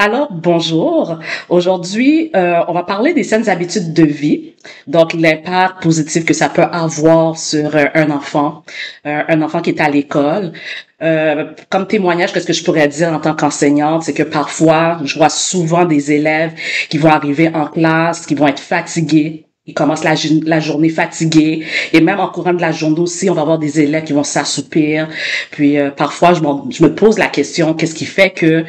Alors, bonjour. Aujourd'hui, on va parler des saines habitudes de vie, donc l'impact positif que ça peut avoir sur un enfant qui est à l'école. Comme témoignage, qu'est-ce que je pourrais dire en tant qu'enseignante, c'est que parfois, je vois souvent des élèves qui vont arriver en classe, qui vont être fatigués. Ils commencent la journée fatigués et même en courant de la journée aussi, on va avoir des élèves qui vont s'assoupir. Puis parfois, je me pose la question, qu'est-ce qui fait que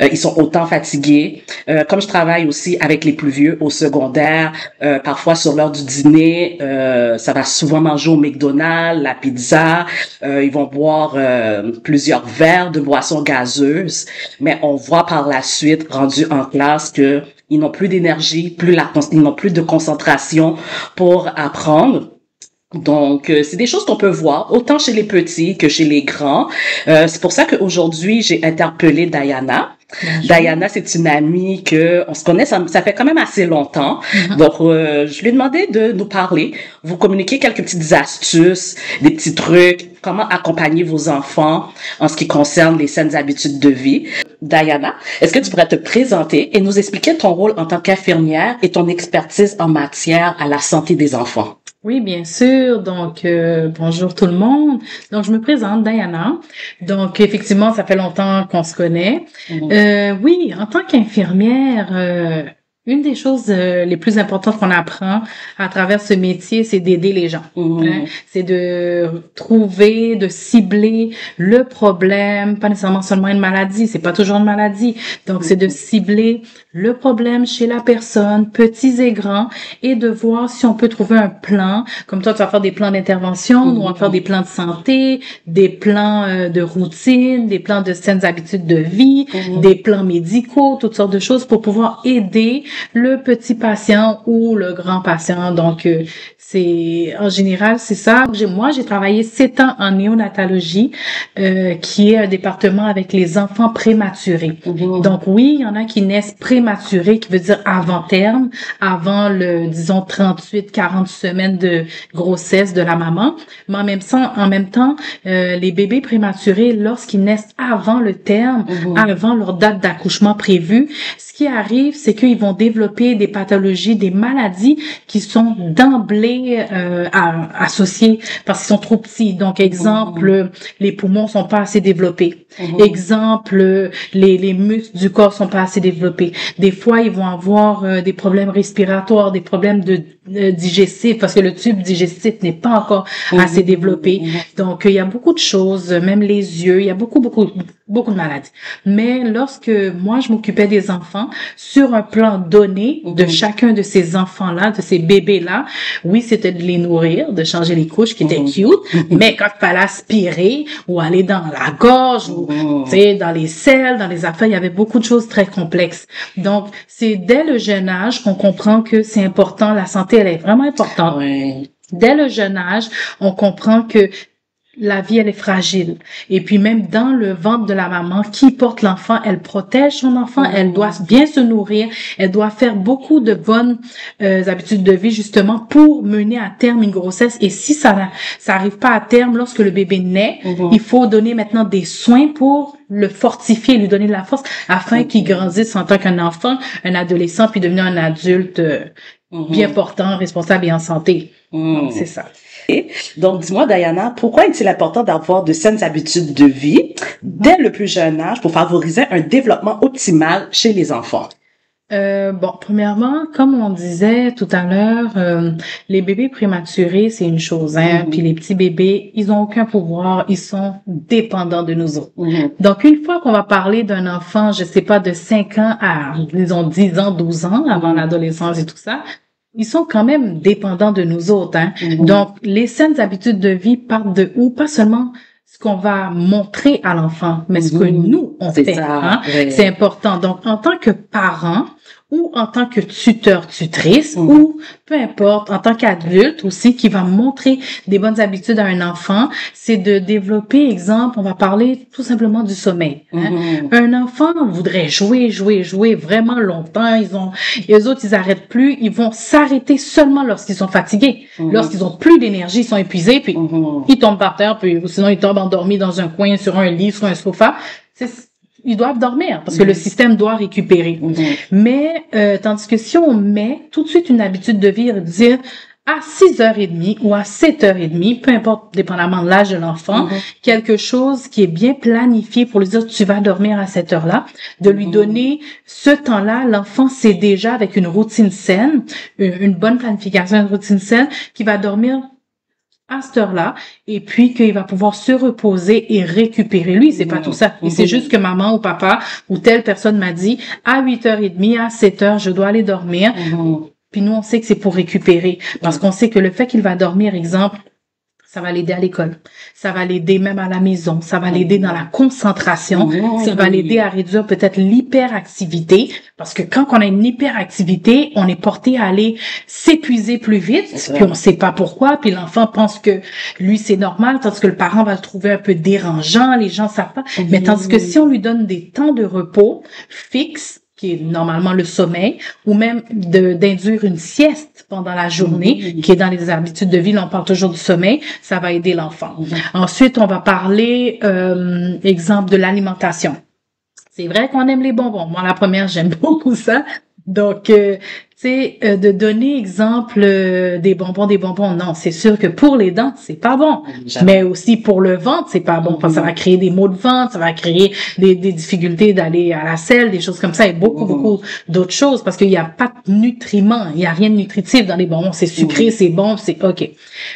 ils sont autant fatigués? Comme je travaille aussi avec les plus vieux au secondaire, parfois sur l'heure du dîner, ça va souvent manger au McDonald's, la pizza. Ils vont boire plusieurs verres de boissons gazeuses, mais on voit par la suite, rendu en classe, que ils n'ont plus d'énergie, ils n'ont plus de concentration pour apprendre. Donc, c'est des choses qu'on peut voir autant chez les petits que chez les grands. C'est pour ça qu'aujourd'hui, j'ai interpellé Diana. Bonjour. Diana, c'est une amie que on se connaît, ça fait quand même assez longtemps. Donc, je lui ai demandé de nous parler, vous communiquer quelques petites astuces, des petits trucs, comment accompagner vos enfants en ce qui concerne les saines habitudes de vie. Diana, est-ce que tu pourrais te présenter et nous expliquer ton rôle en tant qu'infirmière et ton expertise en matière à la santé des enfants? Oui, bien sûr. Donc, bonjour tout le monde. Donc, je me présente, Diana. Donc, effectivement, ça fait longtemps qu'on se connaît. Oui, en tant qu'infirmière, une des choses les plus importantes qu'on apprend à travers ce métier, c'est d'aider les gens. Hein? C'est de trouver, de cibler le problème, pas nécessairement seulement une maladie, c'est pas toujours une maladie. Donc, c'est de cibler le problème chez la personne, petits et grands, et de voir si on peut trouver un plan. Comme toi, tu vas faire des plans d'intervention, nous, on va faire des plans de santé, des plans de routine, des plans de saines habitudes de vie, des plans médicaux, toutes sortes de choses pour pouvoir aider le petit patient ou le grand patient. Donc, c'est en général, c'est ça. Moi, j'ai travaillé 7 ans en néonatologie, qui est un département avec les enfants prématurés. Donc, oui, il y en a qui naissent prématurés, qui veut dire avant terme, avant disons, 38-40 semaines de grossesse de la maman. Mais en même temps, les bébés prématurés, lorsqu'ils naissent avant le terme, avant leur date d'accouchement prévue, ce qui arrive, c'est qu'ils vont développer des pathologies, des maladies qui sont d'emblée associées parce qu'ils sont trop petits. Donc, exemple, les poumons sont pas assez développés. Exemple, les muscles du corps sont pas assez développés. Des fois, ils vont avoir des problèmes respiratoires, des problèmes digestifs parce que le tube digestif n'est pas encore assez développé. Donc, il y a beaucoup de choses, même les yeux, il y a beaucoup de maladies. Mais lorsque moi, je m'occupais des enfants, sur un plan donné de chacun de ces enfants-là, de ces bébés-là, oui, c'était de les nourrir, de changer les couches qui étaient cute, mais quand il fallait aspirer ou aller dans la gorge ou, tu sais, dans les selles, dans les affaires, il y avait beaucoup de choses très complexes. Donc, c'est dès le jeune âge qu'on comprend que c'est important, la santé, elle est vraiment importante. Dès le jeune âge, on comprend que la vie, elle est fragile. Et puis même dans le ventre de la maman qui porte l'enfant, elle protège son enfant, elle doit bien se nourrir, elle doit faire beaucoup de bonnes habitudes de vie justement pour mener à terme une grossesse. Et si ça arrive pas à terme lorsque le bébé naît, il faut donner maintenant des soins pour le fortifier, lui donner de la force afin qu'il grandisse en tant qu'un enfant, un adolescent, puis devenir un adulte bien portant, responsable et en santé. Donc, c'est ça. Donc, dis-moi, Diana, pourquoi est-il important d'avoir de saines habitudes de vie dès le plus jeune âge pour favoriser un développement optimal chez les enfants? Premièrement, comme on disait tout à l'heure, les bébés prématurés, c'est une chose, hein. Puis les petits bébés, ils ont aucun pouvoir, ils sont dépendants de nous autres. Donc, une fois qu'on va parler d'un enfant, je sais pas, de 5 ans à, disons, 10 ans, 12 ans, avant l'adolescence et tout ça, ils sont quand même dépendants de nous autres, hein. Donc, les saines habitudes de vie partent de où? Pas seulement ce qu'on va montrer à l'enfant, mais ce que nous, on fait. Hein? C'est important. Donc, en tant que parent, ou en tant que tuteur, tutrice, ou peu importe, en tant qu'adulte aussi, qui va montrer des bonnes habitudes à un enfant, c'est de développer, exemple, on va parler tout simplement du sommeil. Hein? Un enfant voudrait jouer vraiment longtemps, les autres, ils arrêtent plus, ils vont s'arrêter seulement lorsqu'ils sont fatigués, lorsqu'ils ont plus d'énergie, ils sont épuisés, puis ils tombent par terre, puis sinon ils tombent endormis dans un coin, sur un lit, sur un sofa. ils doivent dormir parce que le système doit récupérer. Mais tandis que si on met tout de suite une habitude de vie, dire à 6h30 ou à 7h30, peu importe, dépendamment de l'âge de l'enfant, quelque chose qui est bien planifié pour lui dire tu vas dormir à cette heure-là, de lui donner ce temps-là, l'enfant sait déjà avec une routine saine, une bonne planification, une routine saine, qui va dormir à cette heure-là, et puis qu'il va pouvoir se reposer et récupérer. Lui, c'est pas tout ça. Et c'est juste que maman ou papa ou telle personne m'a dit, à 8h30, à 7h, je dois aller dormir. Puis nous, on sait que c'est pour récupérer. Parce qu'on sait que le fait qu'il va dormir, exemple, ça va l'aider à l'école. Ça va l'aider même à la maison. Ça va l'aider dans la concentration. Ça va l'aider à réduire peut-être l'hyperactivité. Parce que quand on a une hyperactivité, on est porté à aller s'épuiser plus vite. Puis on sait pas pourquoi. Puis l'enfant pense que lui, c'est normal. Tandis que le parent va le trouver un peu dérangeant. Les gens savent pas. Mais tandis que si on lui donne des temps de repos fixes, qui est normalement le sommeil, ou même d'induire une sieste pendant la journée, qui est dans les habitudes de vie, là, on parle toujours du sommeil, ça va aider l'enfant. Ensuite, on va parler, exemple de l'alimentation. C'est vrai qu'on aime les bonbons. Moi, la première, j'aime beaucoup ça. Donc, tu sais, de donner exemple des bonbons, non, c'est sûr que pour les dents, c'est pas bon. Mais aussi pour le ventre, c'est pas bon. Parce que ça va créer des maux de ventre, ça va créer des difficultés d'aller à la selle, des choses comme ça, et beaucoup d'autres choses, parce qu'il y a pas de nutriments, il y a rien de nutritif dans les bonbons. C'est sucré, c'est bon, c'est OK.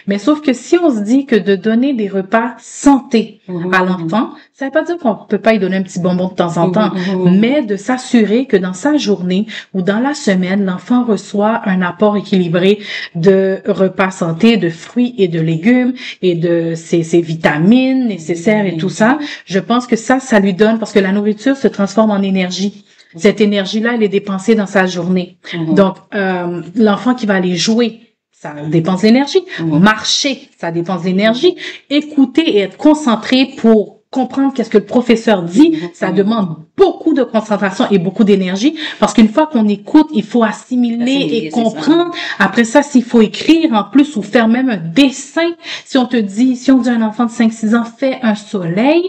Mais sauf que si on se dit que de donner des repas santé à l'enfant, ça veut pas dire qu'on peut pas y donner un petit bonbon de temps en temps, mais de s'assurer que dans sa journée ou dans la semaine, l'enfant reçoit un apport équilibré de repas santé, de fruits et de légumes et de ses vitamines nécessaires et tout ça. Je pense que ça lui donne, parce que la nourriture se transforme en énergie. Cette énergie-là, elle est dépensée dans sa journée. Donc, l'enfant qui va aller jouer, ça dépense l'énergie. Marcher, ça dépense l'énergie. Écouter et être concentré pour comprendre qu'est-ce que le professeur dit, ça demande beaucoup de concentration et beaucoup d'énergie, parce qu'une fois qu'on écoute, il faut assimiler et comprendre. Après ça, s'il faut écrire en plus ou faire même un dessin, si on dit à un enfant de 5-6 ans, fais un soleil,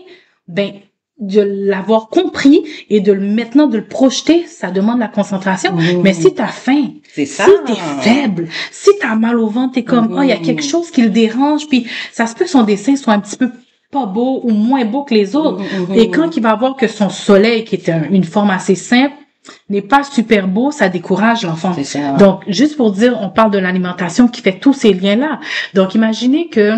ben, de l'avoir compris et maintenant de le projeter, ça demande la concentration. Mais si t'as faim, si t'es faible, si t'as mal au ventre, t'es comme, il y a quelque chose qui le dérange, puis ça se peut que son dessin soit un petit peu pas beau ou moins beau que les autres. Et quand il va voir que son soleil, qui est une forme assez simple, n'est pas super beau, ça décourage l'enfant. Donc, juste pour dire, on parle de l'alimentation qui fait tous ces liens-là. Donc, imaginez que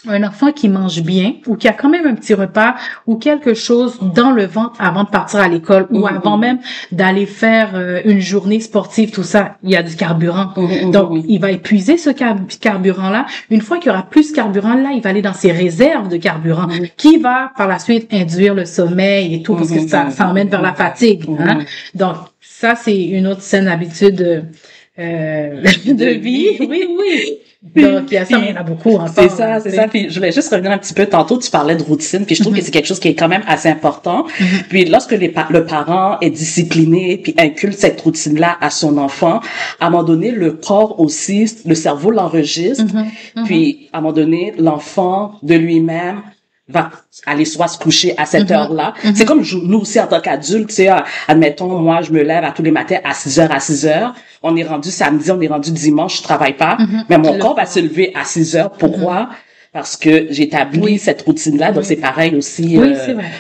un enfant qui mange bien ou qui a quand même un petit repas ou quelque chose dans le ventre avant de partir à l'école ou avant même d'aller faire une journée sportive, tout ça, il y a du carburant. Donc, il va épuiser ce carburant-là. Une fois qu'il y aura plus de carburant, là, il va aller dans ses réserves de carburant qui va par la suite induire le sommeil et tout parce que ça emmène vers la fatigue. Hein? Donc, ça, c'est une autre saine habitude de vie. Oui. Donc, il y a ça, il y en a beaucoup encore. C'est ça. Puis, je voulais juste revenir un petit peu. Tantôt, tu parlais de routine, puis je trouve que c'est quelque chose qui est quand même assez important. Puis, lorsque le parent est discipliné, puis inculque cette routine-là à son enfant, à un moment donné, le corps aussi, le cerveau l'enregistre. Puis, à un moment donné, l'enfant de lui-même va aller soit se coucher à cette heure-là. C'est comme nous aussi en tant qu'adultes, tu sais, admettons, moi, je me lève à tous les matins à 6h. On est rendu samedi, on est rendu dimanche, je travaille pas. Mais mon corps va se lever à 6h. Pourquoi? Parce que j'ai établi cette routine-là. Donc, c'est pareil aussi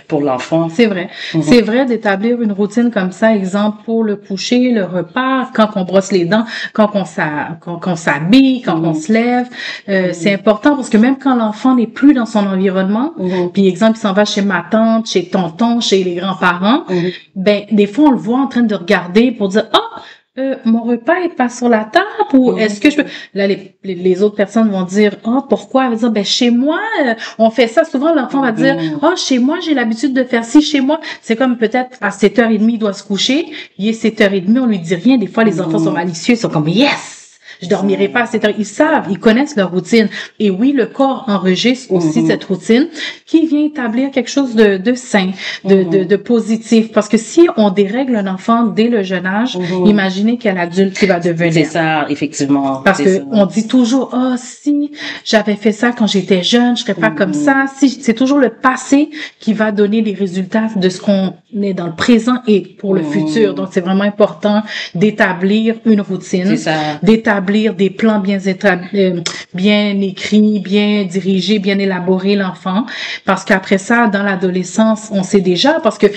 pour l'enfant. C'est vrai. C'est vrai d'établir une routine comme ça. Exemple, pour le coucher, le repas, quand on brosse les dents, quand on s'habille, quand on se lève. C'est important parce que même quand l'enfant n'est plus dans son environnement, puis exemple, il s'en va chez ma tante, chez tonton, chez les grands-parents, ben des fois, on le voit en train de regarder pour dire « mon repas est pas sur la table ou est-ce que je peux... » Là, les autres personnes vont dire « pourquoi? » Elle va dire « Ben, chez moi, on fait ça. » Souvent, l'enfant va dire « chez moi, j'ai l'habitude de faire ci. Chez moi, c'est comme peut-être à 7h30, il doit se coucher. Il est 7h30, on lui dit rien. Des fois, les enfants sont malicieux. Ils sont comme « Yes! » je dormirai pas à cette heure. Ils savent, ils connaissent leur routine. Et oui, le corps enregistre aussi cette routine qui vient établir quelque chose de sain, de positif. Parce que si on dérègle un enfant dès le jeune âge, imaginez quel adulte il va devenir. C'est ça, effectivement. Parce que on dit toujours, si j'avais fait ça quand j'étais jeune, je serais pas comme ça. Si c'est toujours le passé qui va donner les résultats de ce qu'on est dans le présent et pour le futur. Donc c'est vraiment important d'établir une routine, d'établir des plans bien écrits, bien dirigés, bien élaborés l'enfant. Parce qu'après ça, dans l'adolescence, on sait déjà, parce que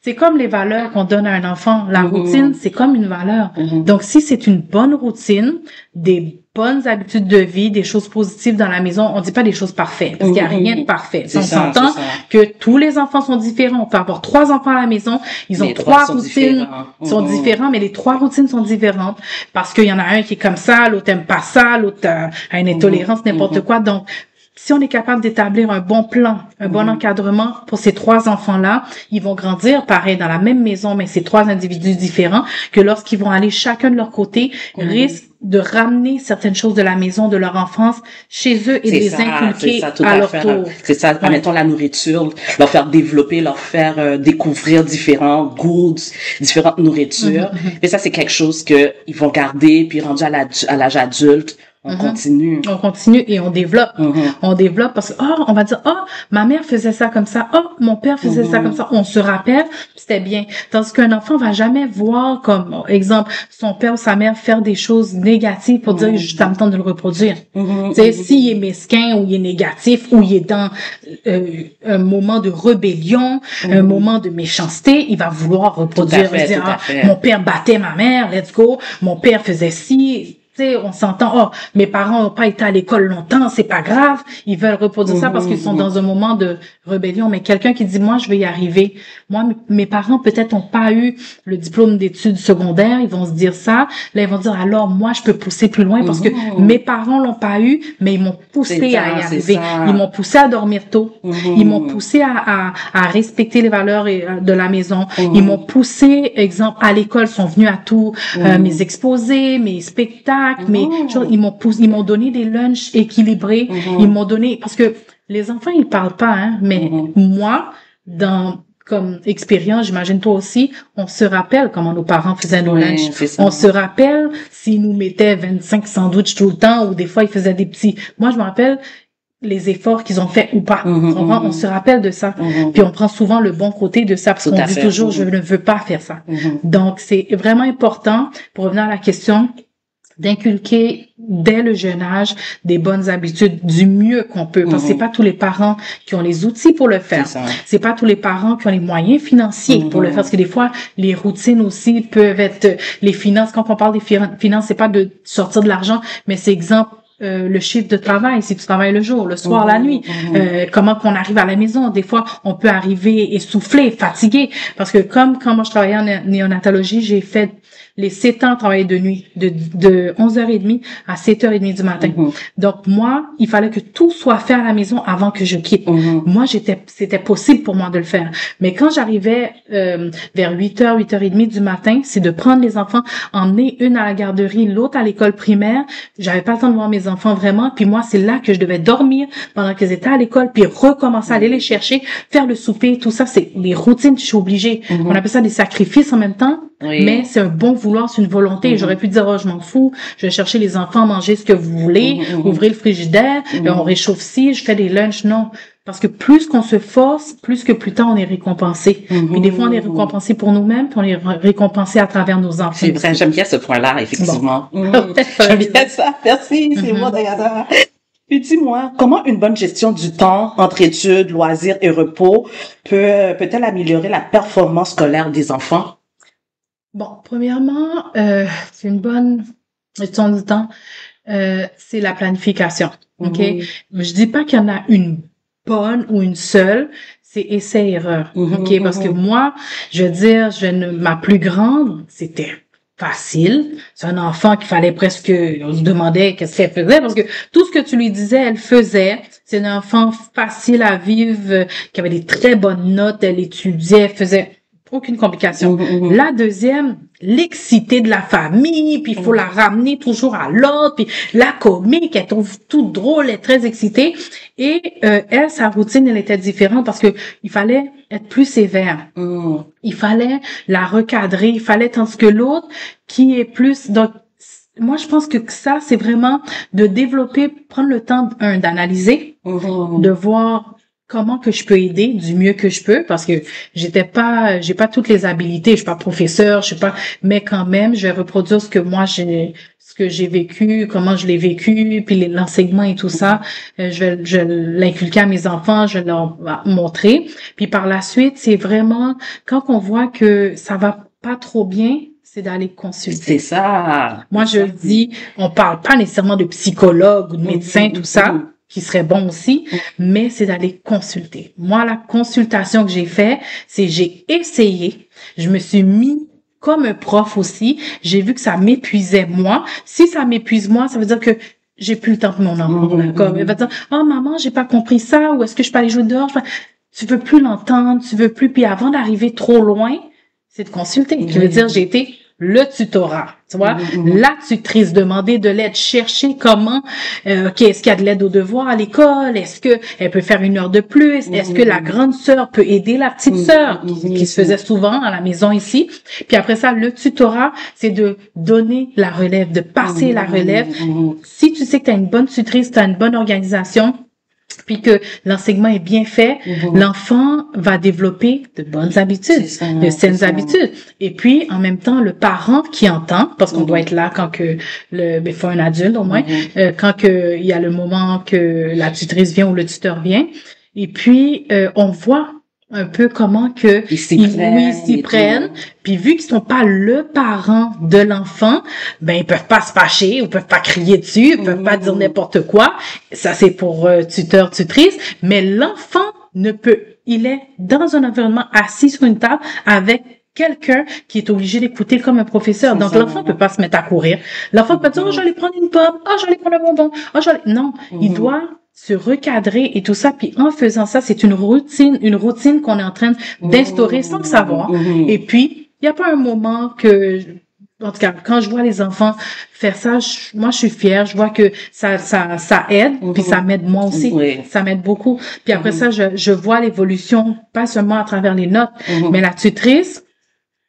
c'est comme les valeurs qu'on donne à un enfant. La routine, c'est comme une valeur. Donc, si c'est une bonne routine, des bonnes habitudes de vie, des choses positives dans la maison, on dit pas des choses parfaites, parce qu'il y a rien de parfait. On s'entend que tous les enfants sont différents. On peut avoir 3 enfants à la maison, ils ont 3 routines sont différents, mais les 3 routines sont différentes parce qu'il y en a un qui est comme ça, l'autre aime pas ça, l'autre a une intolérance, n'importe quoi. Donc, si on est capable d'établir un bon plan, un bon encadrement pour ces 3 enfants-là, ils vont grandir pareil dans la même maison, mais ces 3 individus différents, que lorsqu'ils vont aller chacun de leur côté, risquent de ramener certaines choses de la maison, de leur enfance, chez eux et de les inculquer à leur tour. C'est ça, admettons la nourriture, leur faire développer, leur faire découvrir différents goûts, différentes nourritures. Et ça, c'est quelque chose que ils vont garder, puis rendu à l'âge adulte, on continue. On continue et on développe. On développe parce que, on va dire, ma mère faisait ça comme ça. Mon père faisait ça comme ça. On se rappelle, c'était bien. Tandis qu'un enfant va jamais voir comme, exemple, son père ou sa mère faire des choses négatives pour dire, juste en temps de le reproduire. Tu sais, s'il est mesquin ou il est négatif ou il est dans un moment de rébellion, un moment de méchanceté, il va vouloir reproduire. Mon père battait ma mère, let's go. Mon père faisait ci. Tu sais, on s'entend, mes parents n'ont pas été à l'école longtemps, c'est pas grave. Ils veulent reproduire ça parce qu'ils sont dans un moment de rébellion. Mais quelqu'un qui dit, moi, je vais y arriver. Moi, mes parents, peut-être, n'ont pas eu le diplôme d'études secondaires. Ils vont se dire ça. Là, ils vont dire, alors, moi, je peux pousser plus loin parce que mes parents l'ont pas eu, mais ils m'ont poussé à y arriver. Ils m'ont poussé à dormir tôt. Ils m'ont poussé à respecter les valeurs de la maison. Ils m'ont poussé, exemple, à l'école, sont venus à tous mes exposés, mes spectacles. Mais ils m'ont donné des lunchs équilibrés. Ils m'ont donné, parce que les enfants, ils parlent pas, mais moi, comme expérience, j'imagine toi aussi, on se rappelle comment nos parents faisaient nos lunchs. On se rappelle s'ils nous mettaient 25 sandwichs tout le temps ou des fois ils faisaient des petits. Moi, je me rappelle les efforts qu'ils ont fait ou pas. On se rappelle de ça. Puis on prend souvent le bon côté de ça parce qu'on dit toujours, je ne veux pas faire ça. Donc, c'est vraiment important, pour revenir à la question, d'inculquer dès le jeune âge des bonnes habitudes du mieux qu'on peut, parce que c'est pas tous les parents qui ont les outils pour le faire. C'est pas tous les parents qui ont les moyens financiers pour le faire, parce que des fois les routines aussi peuvent être les finances. Quand on parle des finances, c'est pas de sortir de l'argent, mais c'est exemple le chiffre de travail, si tu travailles le jour, le soir, la nuit, comment qu'on arrive à la maison. Des fois, on peut arriver essoufflé, fatigué, parce que comme quand moi je travaillais en néonatologie, j'ai fait les 7 ans travailler de nuit, de 11h30 à 7h30 du matin. Donc moi, il fallait que tout soit fait à la maison avant que je quitte. Moi, c'était possible pour moi de le faire. Mais quand j'arrivais vers 8h, 8h30 du matin, c'est de prendre les enfants, emmener une à la garderie, l'autre à l'école primaire. J'avais pas le temps de voir mes enfants vraiment. Puis moi, c'est là que je devais dormir pendant qu'ils étaient à l'école, puis recommencer à aller les chercher, faire le souper, tout ça, c'est les routines, je suis obligée. On appelle ça des sacrifices en même temps. Mais c'est un bon vouloir, c'est une volonté. J'aurais pu dire, je m'en fous, je vais chercher les enfants, manger ce que vous voulez, ouvrir le frigidaire, on réchauffe ci, je fais des lunchs. Non. Parce que plus qu'on se force, plus que plus tard on est récompensé. Puis des fois on est récompensé pour nous-mêmes, puis on est récompensé à travers nos enfants. C'est vrai, j'aime bien ce point-là, effectivement. J'aime bien ça. Merci, c'est moi, Diana. Puis dis-moi, comment une bonne gestion du temps entre études, loisirs et repos peut-elle améliorer la performance scolaire des enfants? Bon, premièrement, c'est une bonne gestion du temps, c'est la planification. OK? Je dis pas qu'il y en a une bonne ou une seule, c'est essai-erreur. OK? Parce que moi, je veux dire, ma plus grande, c'était facile. C'est un enfant qu'il fallait presque, on se demandait qu'est-ce qu'elle faisait, parce que tout ce que tu lui disais, elle faisait. C'est un enfant facile à vivre, qui avait des très bonnes notes, elle étudiait, elle faisait aucune complication. La deuxième, l'excité de la famille, puis il faut la ramener toujours à l'autre, puis la comique, elle trouve tout drôle, elle est très excitée. Et elle, sa routine, elle était différente parce que il fallait être plus sévère. Il fallait la recadrer, il fallait, tandis que l'autre, qui est plus... Donc, moi, je pense que ça, c'est vraiment de développer, prendre le temps, d'analyser, de voir comment que je peux aider du mieux que je peux, parce que j'ai pas toutes les habilités, je suis pas professeur, je sais pas, mais quand même, je vais reproduire ce que j'ai vécu, comment je l'ai vécu, puis l'enseignement et tout ça, je vais l'inculquer à mes enfants, je vais leur montrer. Puis par la suite, c'est vraiment, quand on voit que ça va pas trop bien, c'est d'aller consulter. C'est ça. Moi, je dis, on parle pas nécessairement de psychologue ou de médecin, tout ça, qui serait bon aussi, mais c'est d'aller consulter. Moi, la consultation que j'ai fait, c'est j'ai essayé, je me suis mis comme un prof aussi, j'ai vu que ça m'épuisait moi. Si ça m'épuise moi, ça veut dire que j'ai plus le temps pour mon enfant. D'accord? Elle va dire, oh maman, j'ai pas compris ça, ou est-ce que je peux aller jouer dehors? Tu veux plus l'entendre, tu veux plus, puis avant d'arriver trop loin, c'est de consulter. Je veux dire, j'ai été le tutorat, tu vois, la tutrice, demander de l'aide, chercher comment, est-ce qu'il y a de l'aide aux devoirs à l'école, est-ce que elle peut faire 1 heure de plus, est-ce que la grande sœur peut aider la petite sœur, qui se faisait souvent à la maison ici. Puis après ça, le tutorat, c'est de donner la relève, de passer la relève. Si tu sais que tu as une bonne tutrice, tu as une bonne organisation, puis que l'enseignement est bien fait, l'enfant va développer de bonnes habitudes, de saines habitudes. Et puis, en même temps, le parent qui entend, parce qu'on doit être là quand que faut un adulte au moins, quand que il y a le moment que la tutrice vient ou le tuteur vient. Et puis, on voit un peu comment que ils s'y prennent. Puis vu qu'ils sont pas le parent de l'enfant, ben ils peuvent pas se fâcher, ou peuvent pas crier dessus, ils peuvent pas dire n'importe quoi. Ça c'est pour tuteur, tutrice, mais l'enfant ne peut, il est dans un environnement assis sur une table avec quelqu'un qui est obligé d'écouter comme un professeur. Donc l'enfant peut pas se mettre à courir. L'enfant peut dire oh j'allais prendre une pomme, oh j'allais prendre un bonbon, oh j'allais non, il doit se recadrer et tout ça, puis en faisant ça, c'est une routine qu'on est en train d'instaurer sans le savoir. Et puis, il n'y a pas un moment que, en tout cas, quand je vois les enfants faire ça, moi, je suis fière, je vois que ça aide, puis ça m'aide moi aussi, ça m'aide beaucoup. Puis après ça, je vois l'évolution, pas seulement à travers les notes, mais la tutrice,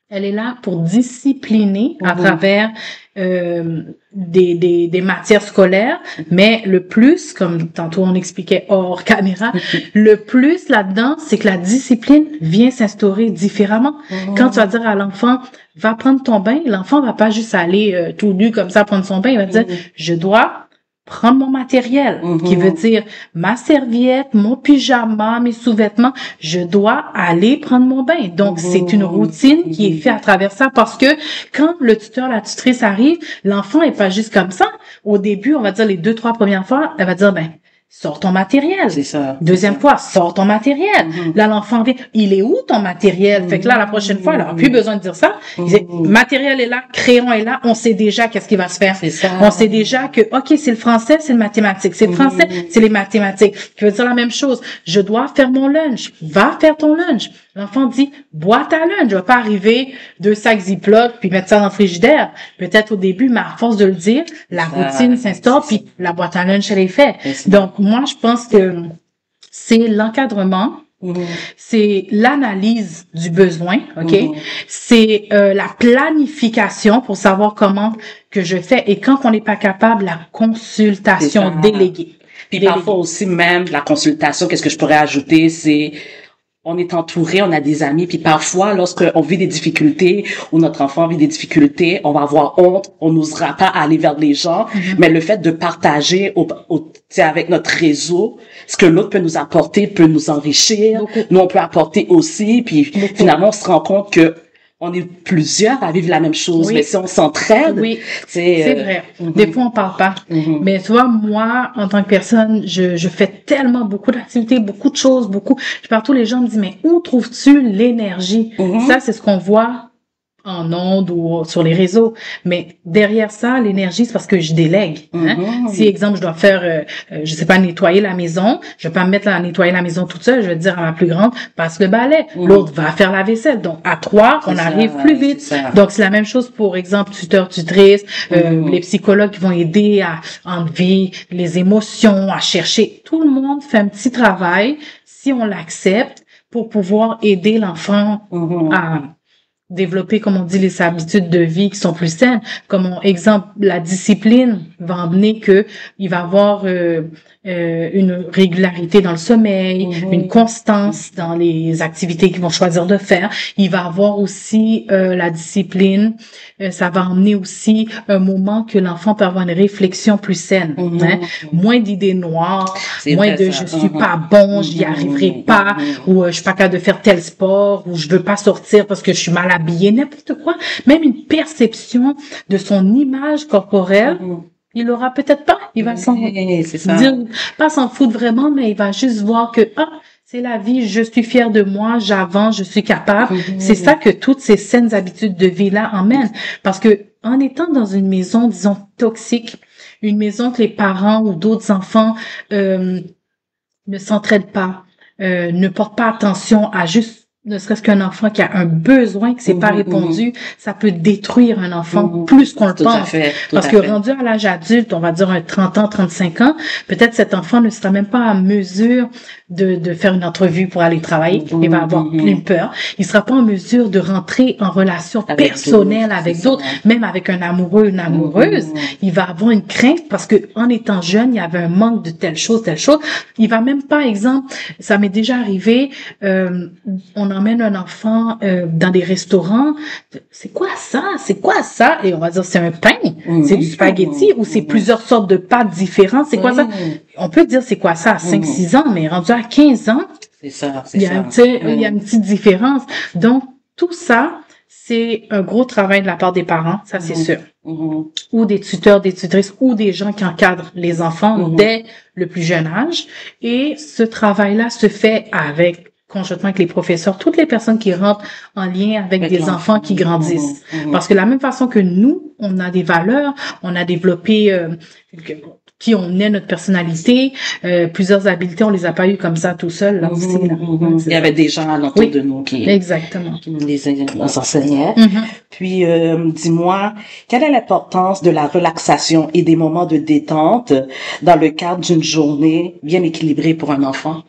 elle est là pour discipliner à travers des matières scolaires, mais le plus, comme tantôt on expliquait hors caméra, le plus là-dedans, c'est que la discipline vient s'instaurer différemment. Quand tu vas dire à l'enfant, va prendre ton bain, l'enfant va pas juste aller tout nu comme ça prendre son bain, il va dire, je dois prendre mon matériel, qui veut dire ma serviette, mon pyjama, mes sous-vêtements, je dois aller prendre mon bain. Donc, c'est une routine qui est faite à travers ça parce que quand le tuteur, la tutrice arrive, l'enfant est pas juste comme ça. Au début, on va dire les 2-3 premières fois, elle va dire, ben, sors ton matériel. C'est ça. Deuxième fois, sors ton matériel. Là, l'enfant vient, il est où ton matériel? Fait que là, la prochaine fois, elle n'a plus besoin de dire ça. Il dit, matériel est là, crayon est là, on sait déjà qu'est-ce qui va se faire. C'est ça. On sait déjà que, OK, c'est le français, c'est le mathématique. C'est le français, c'est les mathématiques. Qui veut dire la même chose. Je dois faire mon lunch. Va faire ton lunch. L'enfant dit, bois ta lunch. Je vais pas arriver 2 sacs Ziploc puis mettre ça dans le frigidaire. Peut-être au début, mais à force de le dire, la routine s'instaure puis la boîte à lunch, elle est faite. Donc, moi, je pense que c'est l'encadrement, c'est l'analyse du besoin, OK? C'est la planification pour savoir comment que je fais et quand on n'est pas capable, la consultation déléguée. Puis parfois aussi même la consultation, qu'est-ce que je pourrais ajouter, c'est on est entouré, on a des amis, puis parfois, lorsqu'on vit des difficultés ou notre enfant vit des difficultés, on va avoir honte, on n'osera pas aller vers les gens, mais le fait de partager avec notre réseau, ce que l'autre peut nous apporter, peut nous enrichir, nous on peut apporter aussi, puis finalement on se rend compte que on est plusieurs à vivre la même chose, mais si on s'entraide, c'est vrai. Des fois, on parle pas. Mais tu vois, moi, en tant que personne, je fais tellement beaucoup d'activités, beaucoup de choses, beaucoup. Partout, les gens me disent, mais où trouves-tu l'énergie? Ça, c'est ce qu'on voit en ondes ou sur les réseaux. Mais derrière ça, l'énergie, c'est parce que je délègue. Hein? Si, exemple, je dois faire, je sais pas, nettoyer la maison, je vais pas me mettre à nettoyer la maison toute seule, je vais dire à ma plus grande, passe le balai. L'autre va faire la vaisselle. Donc, à 3, on arrive plus vite. Donc, c'est la même chose pour exemple, tuteur, tutrice, les psychologues qui vont aider à enlever les émotions, à chercher. Tout le monde fait un petit travail, si on l'accepte, pour pouvoir aider l'enfant à développer, comme on dit, les habitudes de vie qui sont plus saines. Comme exemple, la discipline va emmener que il va avoir une régularité dans le sommeil, une constance dans les activités qu'ils vont choisir de faire. Il va avoir aussi la discipline. Ça va emmener aussi un moment que l'enfant peut avoir une réflexion plus saine. Hein? Moins d'idées noires, moins de je suis pas bon, j'y arriverai pas, ou je suis pas capable de faire tel sport, ou je veux pas sortir parce que je suis mal habillée, n'importe quoi. Même une perception de son image corporelle, il l'aura peut-être pas. Il va pas s'en foutre vraiment, mais il va juste voir que c'est la vie, je suis fière de moi, j'avance, je suis capable. C'est ça que toutes ces saines habitudes de vie-là emmènent. Parce que en étant dans une maison, disons, toxique, une maison que les parents ou d'autres enfants ne s'entraident pas, ne portent pas attention à juste ne serait-ce qu'un enfant qui a un besoin que c'est pas répondu, ça peut détruire un enfant plus qu'on le pense. Parce que rendu à l'âge adulte, on va dire un 30 ans, 35 ans, peut-être cet enfant ne sera même pas en mesure de faire une entrevue pour aller travailler. Il va avoir plein peur. Il sera pas en mesure de rentrer en relation personnelle avec d'autres, même avec un amoureux, une amoureuse. Il va avoir une crainte parce que en étant jeune, il y avait un manque de telle chose, telle chose. Il va même pas, exemple, ça m'est déjà arrivé, on emmène un enfant dans des restaurants, c'est quoi ça? C'est quoi ça? Et on va dire c'est un pain, c'est du spaghetti ou c'est plusieurs sortes de pâtes différentes, c'est quoi ça? On peut dire c'est quoi ça à 5-6 ans, mais rendu à 15 ans, il y a une petite différence. Donc tout ça, c'est un gros travail de la part des parents, ça c'est sûr. Ou des tuteurs, des tutrices ou des gens qui encadrent les enfants dès le plus jeune âge. Et ce travail-là se fait conjointement avec les professeurs, toutes les personnes qui rentrent en lien avec des enfants qui grandissent. Parce que de la même façon que nous, on a des valeurs, on a développé qui on est, notre personnalité, plusieurs habiletés, on les a pas eues comme ça tout seul, là aussi. Là. Il y avait des gens alentour de nous qui nous les enseignaient. Puis, dis-moi, quelle est l'importance de la relaxation et des moments de détente dans le cadre d'une journée bien équilibrée pour un enfant?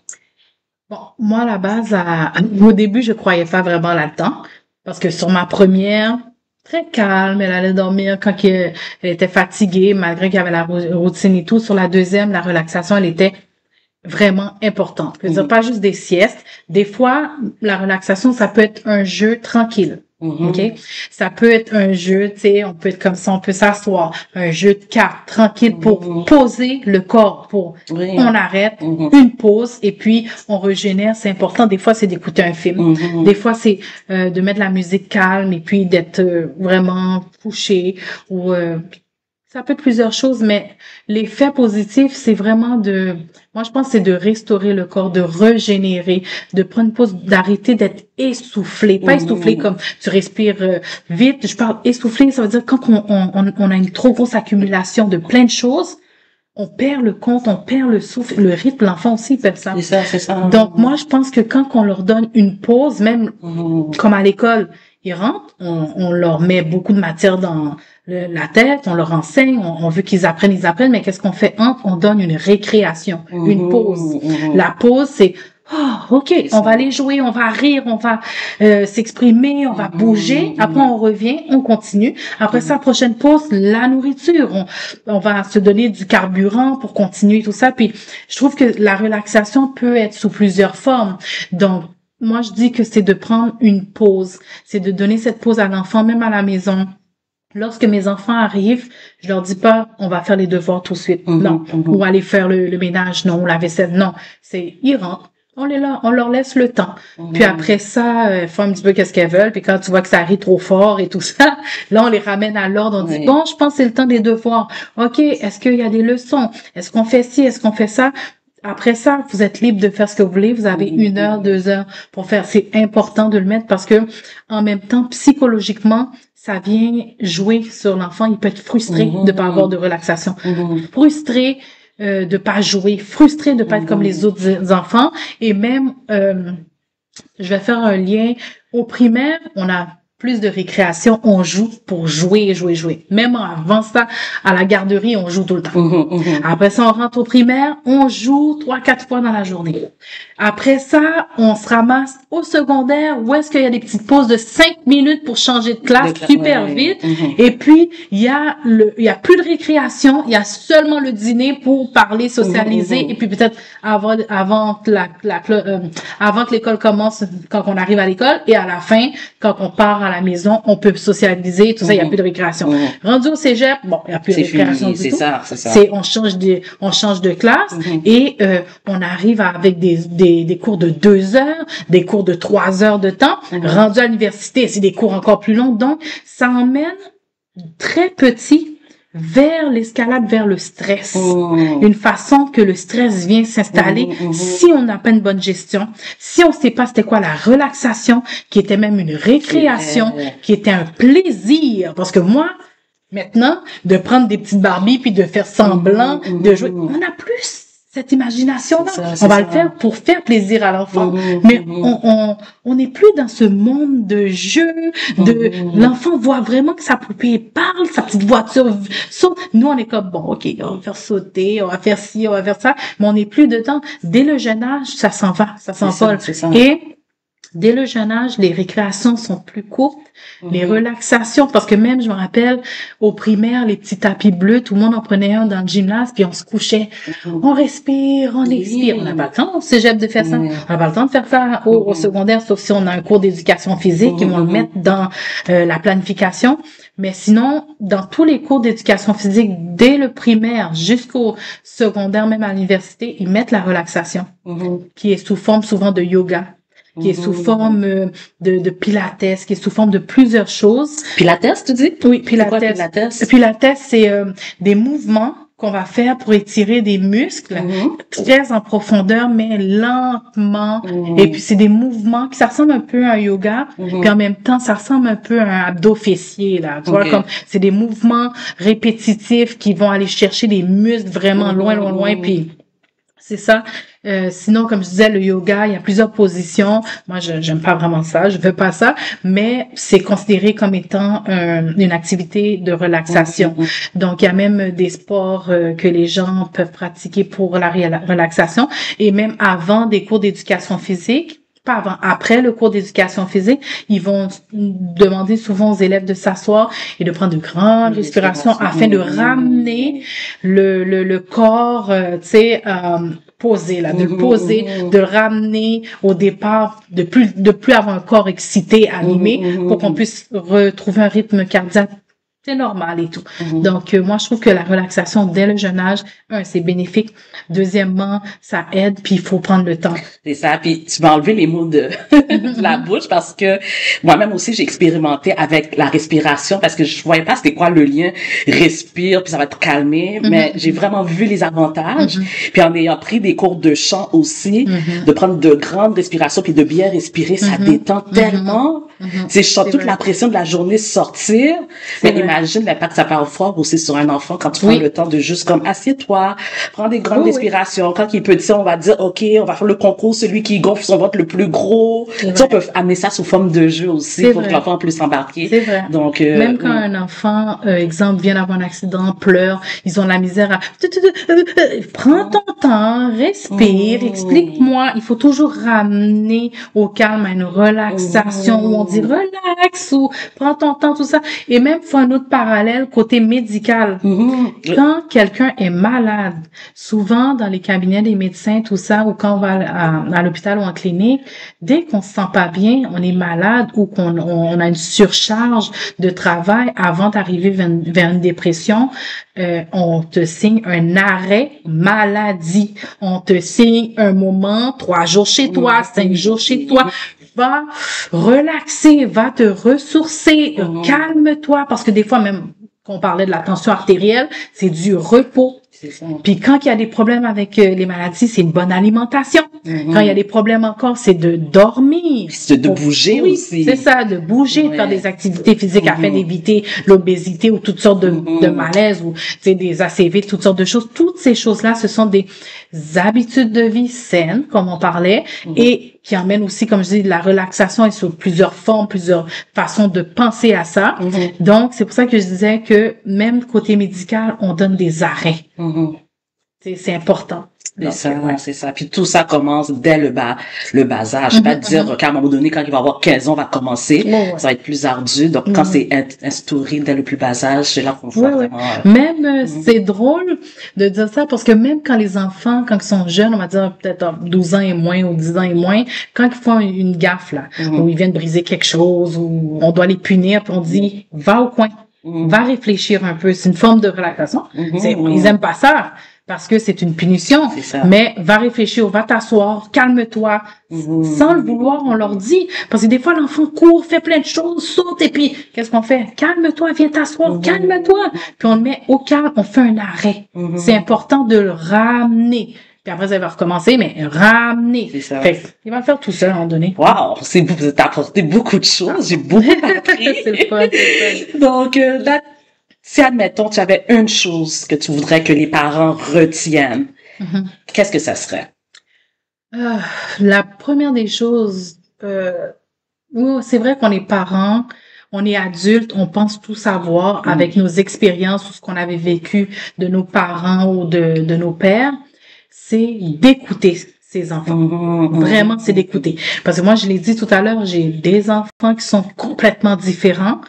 Bon, moi, à la base, au début, je croyais pas vraiment là-dedans. Parce que sur ma première, très calme, elle allait dormir quand elle était fatiguée, malgré qu'il y avait la routine et tout. Sur la deuxième, la relaxation, elle était vraiment importante. Je veux dire, pas juste des siestes. Des fois, la relaxation, ça peut être un jeu tranquille. OK? Ça peut être un jeu, tu sais, on peut être comme ça, on peut s'asseoir. Un jeu de cartes tranquille pour poser le corps, on arrête, une pause, et puis on régénère. C'est important. Des fois, c'est d'écouter un film. Des fois, c'est de mettre la musique calme et puis d'être vraiment couché ou ça peut être plusieurs choses, mais l'effet positif, c'est vraiment moi je pense que c'est de restaurer le corps, de régénérer, de prendre une pause, d'arrêter d'être essoufflé. Pas essoufflé comme tu respires vite, je parle essoufflé, ça veut dire quand on a une trop grosse accumulation de plein de choses, on perd le compte, on perd le souffle, le rythme, l'enfant aussi il perd ça. C'est ça. Donc moi je pense que quand on leur donne une pause, même comme à l'école, ils rentrent, on leur met beaucoup de matière dans la tête, on leur enseigne, on veut qu'ils apprennent, mais qu'est-ce qu'on fait? On donne une récréation, une pause. La pause, c'est OK, on va aller jouer, on va rire, on va s'exprimer, on va bouger. Après, on revient, on continue. Après ça, prochaine pause, la nourriture. On va se donner du carburant pour continuer tout ça. Puis, je trouve que la relaxation peut être sous plusieurs formes. Donc, moi, je dis que c'est de prendre une pause. C'est de donner cette pause à l'enfant, même à la maison. Lorsque mes enfants arrivent, je leur dis pas, on va faire les devoirs tout de suite. Non. Ou aller faire le ménage. Non. La vaisselle. Non. Ils rentrent. On leur laisse le temps. Puis après ça, font un petit peu qu'est-ce qu'elles veulent. Puis quand tu vois que ça arrive trop fort et tout ça, là, on les ramène à l'ordre. On dit, bon, je pense que c'est le temps des devoirs. OK, est-ce qu'il y a des leçons? Est-ce qu'on fait ci? Est-ce qu'on fait ça? après ça, vous êtes libre de faire ce que vous voulez. Vous avez 1 heure, 2 heures pour faire. C'est important de le mettre parce que, en même temps, psychologiquement, ça vient jouer sur l'enfant. Il peut être frustré de pas avoir de relaxation. Frustré de pas jouer. Frustré de pas être comme les autres enfants. Et même, je vais faire un lien. Au primaire, on a plus de récréation, on joue pour jouer. Même avant ça, à la garderie, on joue tout le temps. Après ça, on rentre au primaire, on joue 3-4 fois dans la journée. Après ça, on se ramasse au secondaire où est-ce qu'il y a des petites pauses de 5 minutes pour changer de classe super vite. Et puis, il y a plus de récréation, il y a seulement le dîner pour parler, socialiser et puis peut-être avant que l'école commence, quand on arrive à l'école et à la fin, quand on part à la maison, on peut socialiser, tout ça, il y a plus de récréation. Rendu au cégep, bon, il y a plus de récréation du tout. C'est ça. On change de classe et on arrive avec des cours de 2 heures, des cours de 3 heures de temps. Rendu à l'université, c'est des cours encore plus longs. Donc, ça emmène très petit vers l'escalade, vers le stress. Une façon que le stress vient s'installer si on n'a pas une bonne gestion, si on sait pas c'était quoi la relaxation, qui était même une récréation, qui était un plaisir. Parce que moi, maintenant, de prendre des petites Barbies puis de faire semblant de jouer, on a plus cette imagination-là. On va le faire pour faire plaisir à l'enfant. Mais on n'est plus dans ce monde de jeu, l'enfant voit vraiment que sa poupée parle, sa petite voiture saute. Nous, on est comme, bon, OK, on va faire sauter, on va faire ci, on va faire ça. Mais on n'est plus dedans. Dès le jeune âge, ça s'en va, ça s'envole. Et dès le jeune âge, les récréations sont plus courtes, les relaxations, parce que même, je me rappelle, au primaire, les petits tapis bleus, tout le monde en prenait un dans le gymnase, puis on se couchait. On respire, on expire. On n'a pas le temps au cégep de faire ça. On n'a pas le temps de faire ça au secondaire, sauf si on a un cours d'éducation physique, ils vont le mettre dans la planification. Mais sinon, dans tous les cours d'éducation physique, dès le primaire jusqu'au secondaire, même à l'université, ils mettent la relaxation, qui est sous forme souvent de yoga, qui est sous forme de pilates, qui est sous forme de plusieurs choses. Pilates, tu dis? Oui, pilates. C'est quoi, pilates? Pilates, c'est des mouvements qu'on va faire pour étirer des muscles très en profondeur, mais lentement. Et puis, c'est des mouvements qui ça ressemble un peu à un yoga, puis en même temps, ça ressemble un peu à un abdos fessier, là. Tu vois, comme c'est des mouvements répétitifs qui vont aller chercher des muscles vraiment loin, puis c'est ça. Sinon, comme je disais, le yoga, il y a plusieurs positions. Moi, j'aime pas vraiment ça, je veux pas ça, mais c'est considéré comme étant une activité de relaxation. Donc, il y a même des sports que les gens peuvent pratiquer pour la relaxation. Et même avant des cours d'éducation physique, pas avant, après le cours d'éducation physique, ils vont demander souvent aux élèves de s'asseoir et de prendre de grandes respirations afin de ramener le corps, tu sais, posé, là, de le poser, de le ramener au départ, de plus avoir un corps excité, animé, pour qu'on puisse retrouver un rythme cardiaque. C'est normal et tout. Donc, moi, je trouve que la relaxation dès le jeune âge, c'est bénéfique. Deuxièmement, ça aide, puis il faut prendre le temps. C'est ça, puis tu m'as enlevé les mots de la bouche parce que moi-même aussi, j'ai expérimenté avec la respiration parce que je voyais pas c'était quoi le lien respire, puis ça va te calmer, mais j'ai vraiment vu les avantages. Puis en ayant pris des cours de chant aussi, de prendre de grandes respirations, puis de bien respirer, ça détend tellement. Je sens toute la pression de la journée sortir. Mais imagine l'impact que ça peut avoir aussi sur un enfant quand tu prends le temps de juste comme assieds-toi, prends des grandes respirations. Quand il est petit, on va dire OK, on va faire le concours, celui qui gonfle son ventre le plus gros. Tu sais, on peut amener ça sous forme de jeu aussi pour que l'enfant puisse s'embarquer. C'est vrai. Donc même quand un enfant, exemple, vient d'avoir un accident, pleure, ils ont de la misère à prends ton temps, respire, explique-moi. Il faut toujours ramener au calme, à une relaxation où on dit relax ou prends ton temps, tout ça. Et même faut un autre parallèle côté médical. Quand quelqu'un est malade, souvent dans les cabinets des médecins, tout ça, ou quand on va à l'hôpital ou en clinique, dès qu'on se sent pas bien, on est malade ou qu'on a une surcharge de travail avant d'arriver vers une dépression, on te signe un arrêt maladie. On te signe un moment, 3 jours chez toi, 5 jours chez toi. Va relaxer, va te ressourcer, calme-toi, parce que des fois même, qu'on parlait de la tension artérielle, c'est du repos. C'est ça. Puis quand il y a des problèmes avec les maladies, c'est une bonne alimentation. Quand il y a des problèmes encore, c'est de dormir. C'est de bouger aussi. C'est ça, de bouger, de faire des activités physiques afin d'éviter l'obésité ou toutes sortes de malaises ou des ACV, toutes sortes de choses. Toutes ces choses-là, ce sont des habitudes de vie saines, comme on parlait, et qui emmènent aussi, comme je dis, de la relaxation et sur plusieurs formes, plusieurs façons de penser à ça. Donc, c'est pour ça que je disais que même côté médical, on donne des arrêts. C'est important. C'est ça, c'est ça. Puis tout ça commence dès le bas âge. Je vais pas dire qu'à un moment donné, quand il va avoir 15 ans, on va commencer. Ça va être plus ardu. Donc, quand c'est instauré dès le plus bas âge, c'est là qu'on voit vraiment... Même, c'est drôle de dire ça parce que même quand les enfants, quand ils sont jeunes, on va dire peut-être 12 ans et moins ou 10 ans et moins, quand ils font une gaffe, là, où ils viennent briser quelque chose, où on doit les punir, puis on dit, va au coin, va réfléchir un peu. C'est une forme de relaxation. Ils aiment pas ça. Parce que c'est une punition. Mais va réfléchir, va t'asseoir, calme-toi. Sans le vouloir, on leur dit. Parce que des fois, l'enfant court, fait plein de choses, saute, et puis, qu'est-ce qu'on fait? Calme-toi, viens t'asseoir, calme-toi. Puis on le met au calme, on fait un arrêt. C'est important de le ramener. Puis après, ça va recommencer, mais ramener. Fait il va le faire tout seul, à un moment donné. Wow! Vous t'as apporté beaucoup de choses. J'ai beaucoup appris. C'est le fun, c'est le fun. Donc, là, si, admettons, tu avais une chose que tu voudrais que les parents retiennent, qu'est-ce que ça serait? La première des choses, c'est vrai qu'on est parents, on est adultes, on pense tout savoir avec nos expériences ou ce qu'on avait vécu de nos parents ou de nos pères, c'est d'écouter ces enfants. Vraiment, c'est d'écouter. Parce que moi, je l'ai dit tout à l'heure, j'ai des enfants qui sont complètement différents.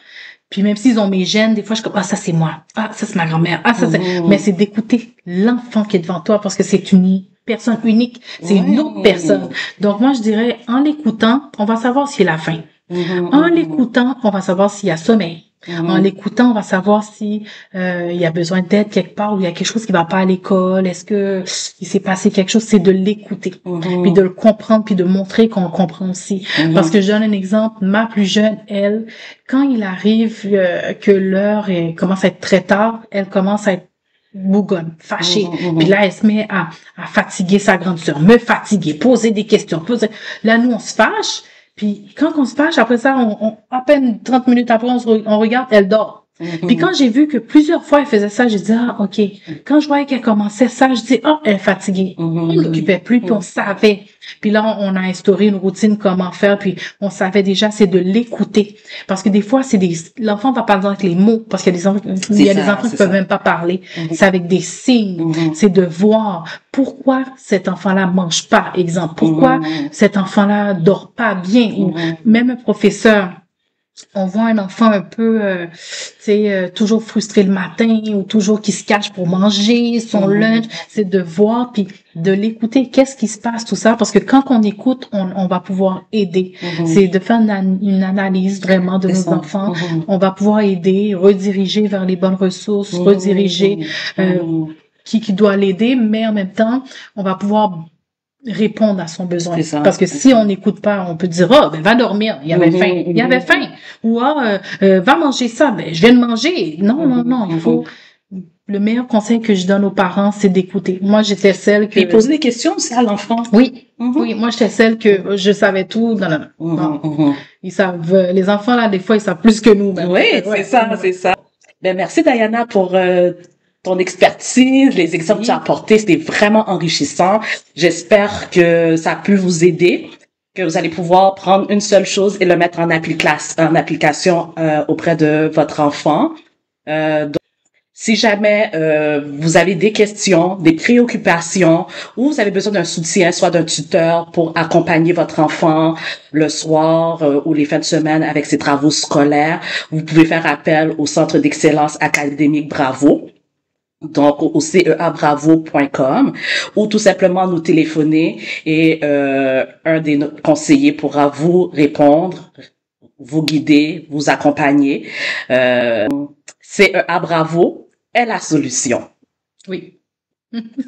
Puis même s'ils ont mes gènes, des fois, je suis comme, ça c'est moi. Ça c'est ma grand-mère. Ça c'est... Mais c'est d'écouter l'enfant qui est devant toi parce que c'est une personne unique. C'est une autre personne. Donc moi, je dirais, en l'écoutant, on va savoir s'il a faim. En l'écoutant, on va savoir s'il y a sommeil. En l'écoutant, on va savoir si il y a besoin d'aide quelque part ou il y a quelque chose qui va pas à l'école. Est-ce que il s'est passé quelque chose? C'est de l'écouter, puis de le comprendre, puis de montrer qu'on le comprend aussi. Parce que je donne un exemple. Ma plus jeune, elle, quand il arrive que l'heure commence à être très tard, elle commence à être bougonne, fâchée. Puis là, elle se met à fatiguer sa grande sœur, me fatiguer, poser des questions. Là, nous, on se fâche. Puis quand on se fâche, après ça, à peine 30 minutes après, on regarde, elle dort. Puis quand j'ai vu que plusieurs fois elle faisait ça, j'ai dit, ok. Quand je voyais qu'elle commençait ça, je dis, elle est fatiguée. On l'occupait plus, puis on savait. Puis là, on a instauré une routine, comment faire, puis on savait déjà, c'est de l'écouter. Parce que des fois, l'enfant va pas dire avec les mots, parce qu'il y a des enfants qui peuvent même pas parler. C'est avec des signes. C'est de voir pourquoi cet enfant-là mange pas, exemple. Pourquoi cet enfant-là dort pas bien, ou même un professeur. On voit un enfant un peu, toujours frustré le matin ou toujours qui se cache pour manger son lunch. C'est de voir puis de l'écouter. Qu'est-ce qui se passe, tout ça? Parce que quand on écoute, on va pouvoir aider. C'est de faire une analyse vraiment de nos enfants. On va pouvoir aider, rediriger vers les bonnes ressources, rediriger qui doit l'aider, mais en même temps, on va pouvoir répondre à son besoin. Parce que si on n'écoute pas, on peut dire, va dormir, il y avait faim. Il y avait faim. Ou, va manger ça, je viens de manger. Non, il faut... Le meilleur conseil que je donne aux parents, c'est d'écouter. Moi, j'étais celle que... Et poser des questions aussi à l'enfant. Oui, moi, j'étais celle que je savais tout. Non. Ils savent, les enfants, là, des fois, ils savent plus que nous. C'est ça. Merci, Diana, pour... ton expertise, les exemples que tu as apportés, c'était vraiment enrichissant. J'espère que ça a pu vous aider, que vous allez pouvoir prendre une seule chose et le mettre en application auprès de votre enfant. Donc, si jamais vous avez des questions, des préoccupations, ou vous avez besoin d'un soutien, soit d'un tuteur pour accompagner votre enfant le soir ou les fins de semaine avec ses travaux scolaires, vous pouvez faire appel au Centre d'excellence académique Bravo. Donc au ceabravo.com, ou tout simplement nous téléphoner et un des conseillers pourra vous répondre, vous guider, vous accompagner. CEA Bravo est la solution. Oui.